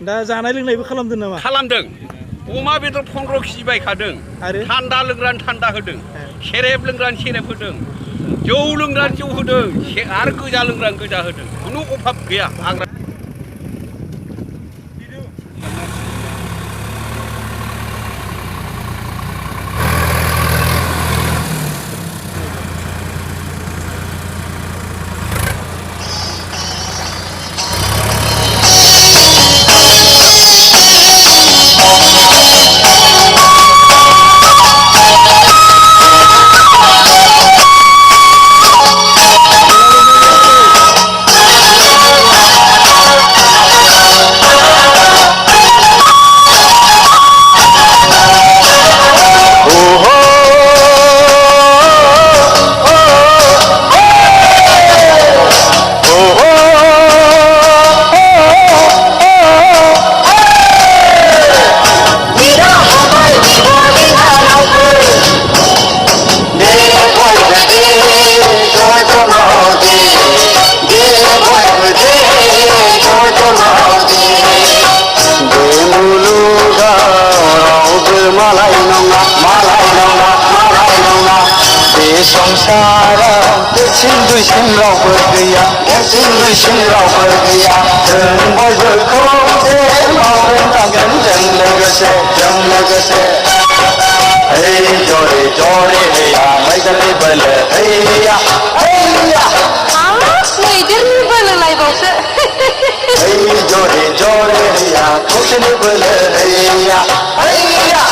दा जानाय लोंनायबो खालामदों नामा? खालामदों। अमा बेदर 15 केजि बायखादों। आरो थान्दा लोंग्रानि थान्दा होदों। सेरेब लोंग्रानि सेरेब होदों। जौ लोंग्रानि जौ होदों। आरो गोजा लोंग्रानि गोजा होदों। खुनु अभाब गैया। संसाराव देरसिन दुइसिन रावफोर गैया देरसिन दुइसिन रावफोर गैया जों बयबो खौसे मावनो नांगोन जों लोगोसे hey जरे जरे हैया मैदेरनि बोलो हैया हैया मैदेरनि बोलो लायबावसो hey जरे जरे हैया खौसेनि बोलो हैया हैया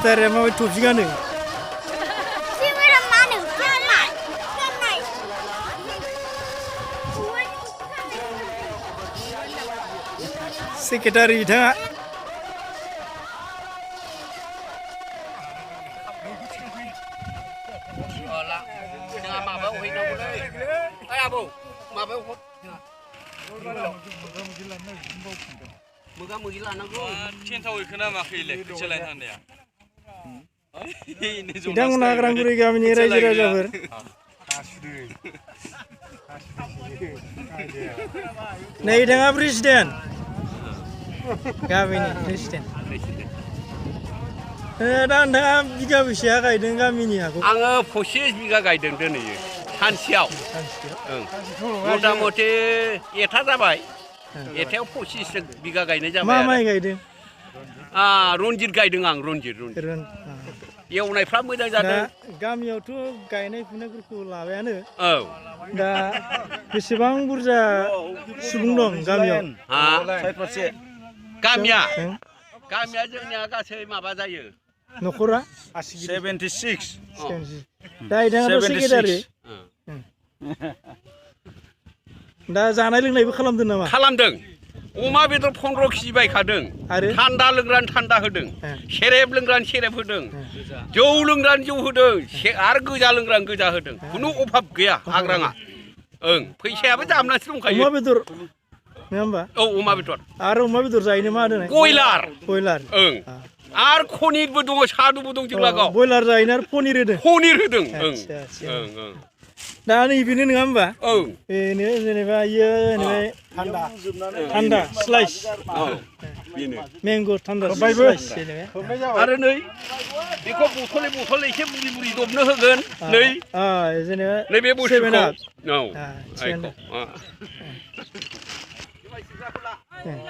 Tare mau tujuh kan ni? Sekretari dah. Sidang nagrang guri kami ni raja raja ber. Nih dengan presiden. Kami ni presiden. Dan dengan tiga usia kaya dengan kami ni aku. Angga fokus tiga kaya dengan ni. Hansiau. Muda-mudi eta जाबाय. एथायाव 25 बिगा गायनाय जाबाय। मा माइ गायदों? रनजित गायदों आं रनजित। एवनायफ्रा मोजां जादों। गामियावथ' गायनाय फुनायफोरखौ लाबायानो। औ। दा बेसेबां बुरजा सुबुं दं गामियाव? 60%। गामिया जोंनिया गासै माबा जायो न'खरा 76 दा बिथाङाथ' सेक्रेटारि दा जानाय लोंनायबो खालामदों नामा खालामदों अमा बेदर 15 केजि बायखादों आरो थान्दा लोंग्रानो थान्दा होदों सेरेब लोंग्रानो सेरेब होदों जौ लोंग्रानो जौ होदों आरो गोजा लोंग्रानो गोजा होदों खुनु अभाब गैया आग्राङा ओं फैसायाबो जामनासो दंखायो अमा बेदर नङा होमबा औ अमा बेदर आरो अमा बेदर जायोनो मा होनो बयलार ओं आरो खनिरबो दङ सादुबो दं जोंलागाव बयलार जायोना आरो पनिर होदों ओं ओं दा नैबेनो नङा होमबा औ बेनो जेनेबा इयो थान्दा स्लाइस मेंग' थान्दा स्लाइस आरो नै बेखौ बथल एसे बुरि दबनो होगोन नै जेनेबा नैबे बुस्थुखौ औ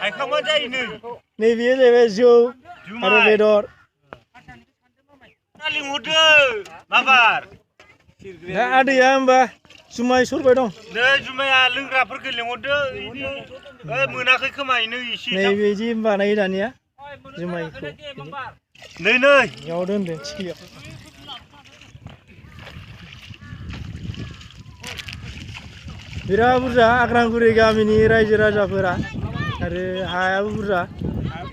हायखांबा जायो नैबे जाहैबाय जौ आरो बेदर लिंहरदो माबार दा आदैया होमबा जुमाय सरबाय दं नै जुमाया लोंग्राफोरखौ लिंहरदो मोनाखै खोमा नै एसे नैबेदि बानायो दानिया जुमायखौ नै बेयाव दोनदों थिखियाव बिराद बुरजा आग्रांगुरि गामिनि रायजो राजाफोरा आरो हायाबो बुरजा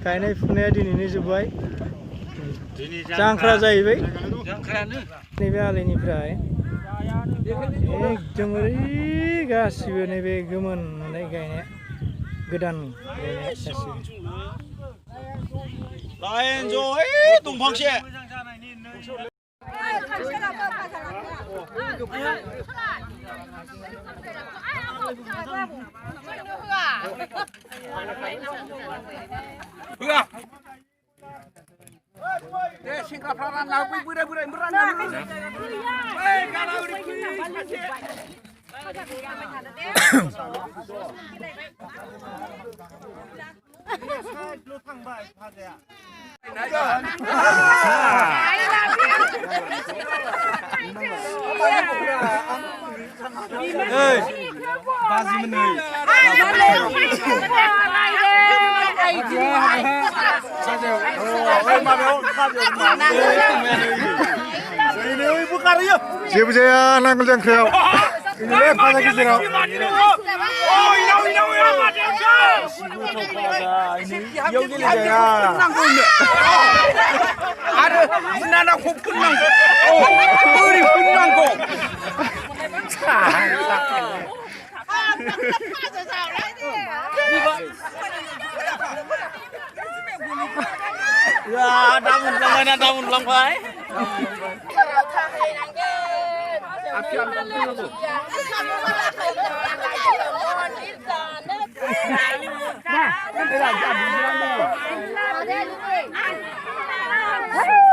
गायनाय फुनाया दिनैनो जोब्बाय जांख्रा जाहैबाय नैबे आलैनिफ्राय एकदम ओरै गासिबो नैबे गोमोन नुनाय गायनाया गोदान गायनाया गासिबो दंफांसे होआ दे सेंग्राफ्रा रानना बै बोराय रानना जेबो जाया नांगोल जांख्रायाव बिदिनो फाजा गेजेराव आरो बिनानावखौ फोननांगौ बोरै फोननांगौ दा मोनलांबाय Hey!